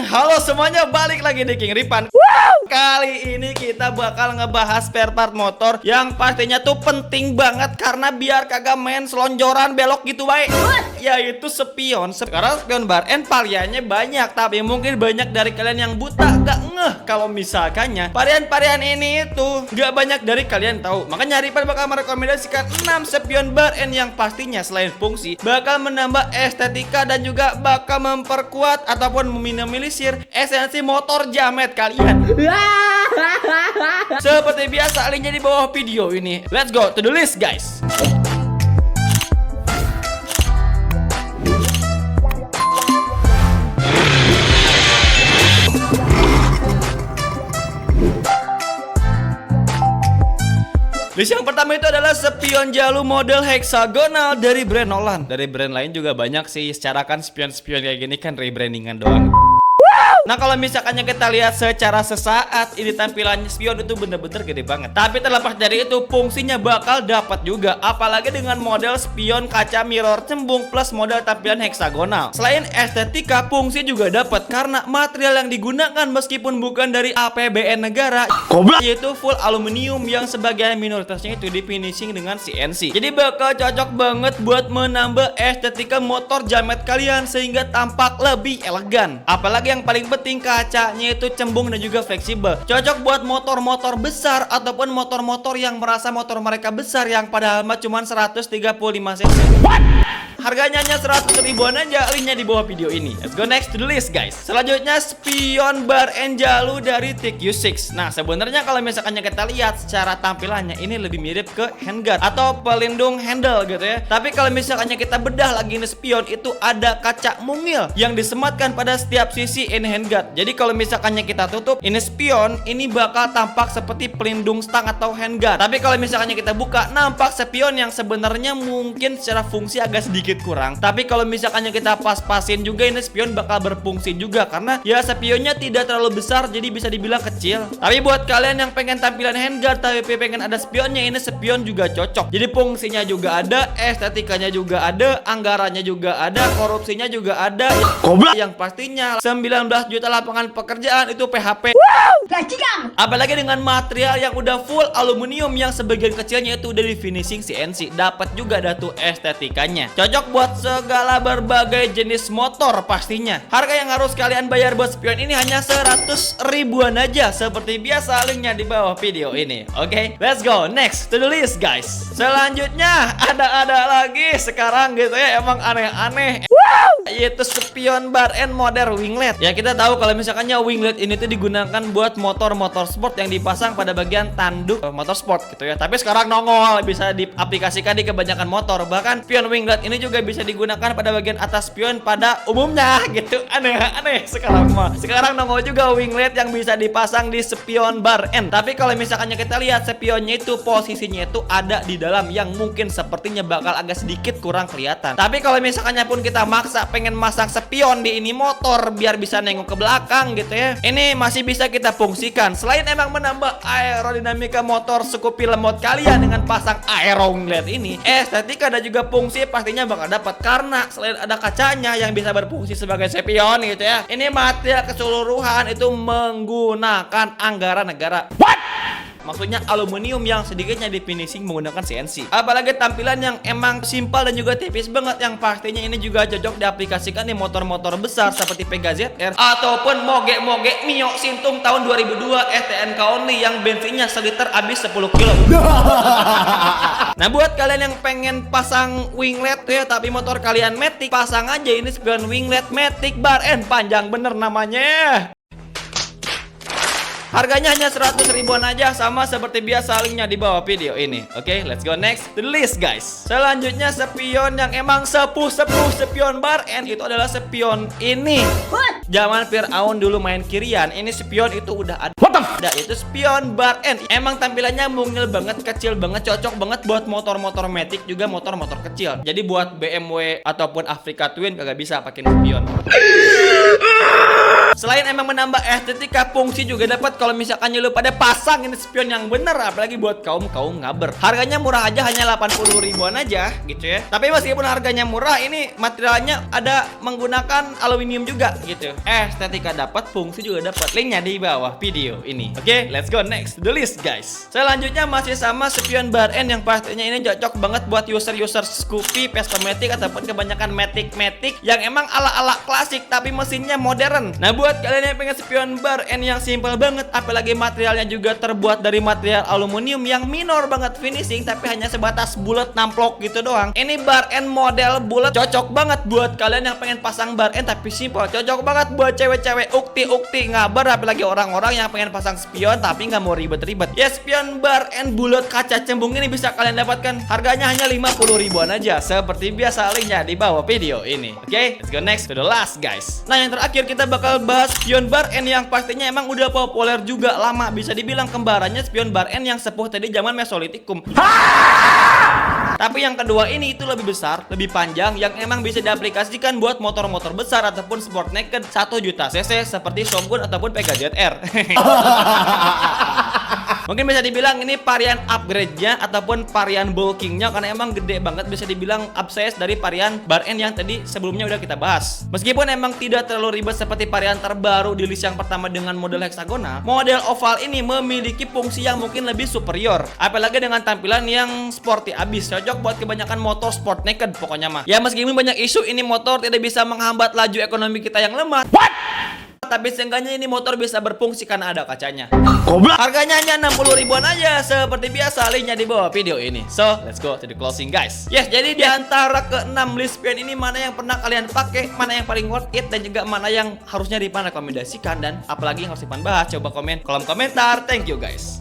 Halo semuanya, balik lagi di King Ripan. Kali ini kita bakal ngebahas spare part motor yang pastinya tuh penting banget karena biar kagak main selonjoran belok gitu baik. Yaitu spion. Sekarang spion bar and variannya banyak, tapi mungkin banyak dari kalian yang buta gak ngeh kalau misalkannya varian-varian ini itu gak banyak dari kalian tahu. Makanya Ripan bakal merekomendasikan 6 spion bar and yang pastinya selain fungsi bakal menambah estetika dan juga bakal memperkuat ataupun meminimalisir esensi motor jamet kalian. Seperti biasa, linknya di bawah video ini. Let's go to the list, guys. List yang pertama itu adalah spion jalu model heksagonal dari brand Nolan. Dari brand lain juga banyak sih. Secara kan spion-spion kayak gini kan rebrandingan doang. Nah, kalau misalkannya kita lihat secara sesaat, ini tampilannya spion itu bener-bener gede banget. Tapi terlepas dari itu, fungsinya bakal dapat juga. Apalagi dengan model spion kaca mirror cembung plus model tampilan heksagonal. Selain estetika, fungsi juga dapat karena material yang digunakan meskipun bukan dari APBN negara, yaitu full aluminium yang sebagian minoritasnya itu di finishing dengan CNC. Jadi bakal cocok banget buat menambah estetika motor jamet kalian sehingga tampak lebih elegan. Apalagi yang paling penting, kacanya itu cembung dan juga fleksibel. Cocok buat motor-motor besar ataupun motor-motor yang merasa motor mereka besar yang padahal mah cuma 135 cc. Harganya hanya 100 ribuan aja, linknya di bawah video ini. Let's go next to the list, guys. Selanjutnya spion bar and jalu dari TQ6. Nah, sebenarnya kalau misalkan kita lihat secara tampilannya ini lebih mirip ke handguard atau pelindung handle gitu ya. Tapi kalau misalkan kita bedah lagi ini spion itu ada kaca mungil yang disematkan pada setiap sisi ini handguard. Jadi kalau misalkan kita tutup ini spion, ini bakal tampak seperti pelindung stang atau handguard. Tapi kalau misalkan kita buka, nampak spion yang sebenarnya mungkin secara fungsi agak sedikit kurang. Tapi kalau misalkan kita pas-pasin juga, ini spion bakal berfungsi juga karena ya spionnya tidak terlalu besar, jadi bisa dibilang kecil. Tapi buat kalian yang pengen tampilan handguard tapi pengen ada spionnya, ini spion juga cocok. Jadi fungsinya juga ada, estetikanya juga ada, anggarannya juga ada, korupsinya juga ada. Yang pastinya 19 juta lapangan pekerjaan itu PHP. Apalagi dengan material yang udah full aluminium yang sebagian kecilnya itu udah di finishing CNC. Dapat juga ada tuh estetikanya. Cocok buat segala berbagai jenis motor pastinya. Harga yang harus kalian bayar buat spion ini hanya 100 ribuan aja. Seperti biasa, linknya di bawah video ini. Oke, let's go next to the list, guys. Selanjutnya ada lagi sekarang gitu ya, emang aneh-aneh. Yaitu spion bar and model winglet. Ya, kita tahu kalau misalkannya winglet ini tuh digunakan buat motor-motor sport yang dipasang pada bagian tanduk motor sport gitu ya. Tapi sekarang nongol bisa diaplikasikan di kebanyakan motor. Bahkan spion winglet ini juga bisa digunakan pada bagian atas spion pada umumnya gitu. Aneh-aneh sekarang mah. Sekarang nongol juga winglet yang bisa dipasang di spion bar end. Tapi kalau misalkannya kita lihat spionnya itu posisinya itu ada di dalam yang mungkin sepertinya bakal agak sedikit kurang kelihatan. Tapi kalau misalkannya pun kita maksa pengen masang spion di ini motor biar bisa nengok ke belakang gitu ya, ini masih bisa kita fungsikan. Selain emang menambah aerodinamika motor Scoopy lemot kalian dengan pasang aero winglet ini, estetika dan juga fungsi pastinya bakal dapat karena selain ada kacanya yang bisa berfungsi sebagai spion gitu ya, ini material keseluruhan itu menggunakan anggaran negara. Maksudnya aluminium yang sedikitnya di finishing menggunakan CNC. Apalagi tampilan yang emang simpel dan juga tipis banget, yang pastinya ini juga cocok diaplikasikan di motor-motor besar seperti Pega ZR ataupun moge-moge Mio Sintung tahun 2002 STNK only yang bensinnya seliter habis 10 kilo. Nah, buat kalian yang pengen pasang winglet ya tapi motor kalian matic, pasang aja ini spion winglet matic bar and, panjang bener namanya. Harganya hanya 100 ribuan aja, sama seperti biasa, linknya di bawah video ini. Oke, let's go next to the list, guys. Selanjutnya spion yang emang sepuh-sepuh spion bar and itu adalah spion ini. Zaman Fir'aun dulu main kirian, ini spion itu udah ada. Ada itu spion bar end. Emang tampilannya mungil banget, kecil banget, cocok banget buat motor-motor matic juga motor-motor kecil. Jadi buat BMW ataupun Africa Twin kagak bisa pakai spion. Selain emang menambah estetika, fungsi juga dapat kalau misalkan lu pada pasang ini spion yang bener, apalagi buat kaum ngaber. Harganya murah aja, hanya 80 ribuan aja gitu ya. Tapi meskipun harganya murah, ini materialnya ada menggunakan aluminium juga gitu. Estetika dapat, fungsi juga dapat. Linknya di bawah video ini. Oke, let's go next to the list guys. Selanjutnya masih sama spion bar end yang pastinya ini cocok banget buat user Scoopy, Pestomatic ataupun kebanyakan Matic yang emang ala-ala klasik tapi mesinnya modern. Nah, buat kalian yang pengen spion bar end yang simple banget, apalagi materialnya juga terbuat dari material aluminium yang minor banget finishing tapi hanya sebatas bulat namplok gitu doang. Ini bar end model bulat cocok banget buat kalian yang pengen pasang bar end tapi simple. Cocok banget buat cewek-cewek ukti ngabar, apalagi orang-orang yang pengen pasang spion tapi nggak mau ribet-ribet. Ya, spion bar end bulat kaca cembung ini bisa kalian dapatkan. Harganya hanya 50 ribuan aja. Seperti biasa, linknya di bawah video ini. Oke, let's go next to the last guys. Nah, yang terakhir kita bakal bahas spion bar end yang pastinya emang udah populer juga lama. Bisa dibilang kembarannya spion bar end yang sepuh tadi zaman Mesolitikum. Tapi yang kedua ini itu lebih besar, lebih panjang, yang emang bisa diaplikasikan buat motor-motor besar ataupun sport naked 1 juta cc seperti Shogun ataupun Pega ZR. Mungkin bisa dibilang ini varian upgrade-nya ataupun varian bulkingnya, karena emang gede banget, bisa dibilang upsize dari varian bar end yang tadi sebelumnya udah kita bahas. Meskipun emang tidak terlalu ribet seperti varian terbaru di list yang pertama dengan model heksagonal, model oval ini memiliki fungsi yang mungkin lebih superior, apalagi dengan tampilan yang sporty abis. Cocok buat kebanyakan motor sport naked pokoknya mah. Ya, meskipun banyak isu ini motor tidak bisa menghambat laju ekonomi kita yang lemah, tapi seenggaknya ini motor bisa berfungsi karena ada kacanya. Harganya hanya 60 ribuan aja. Seperti biasa, linknya di bawah video ini. So, let's go to the closing guys. Yes, jadi di antara ke-6 list spion ini, mana yang pernah kalian pakai, mana yang paling worth it, dan juga mana yang harusnya direkomendasikan, dan apalagi yang harus dipan bahas, coba komen kolom komentar. Thank you guys.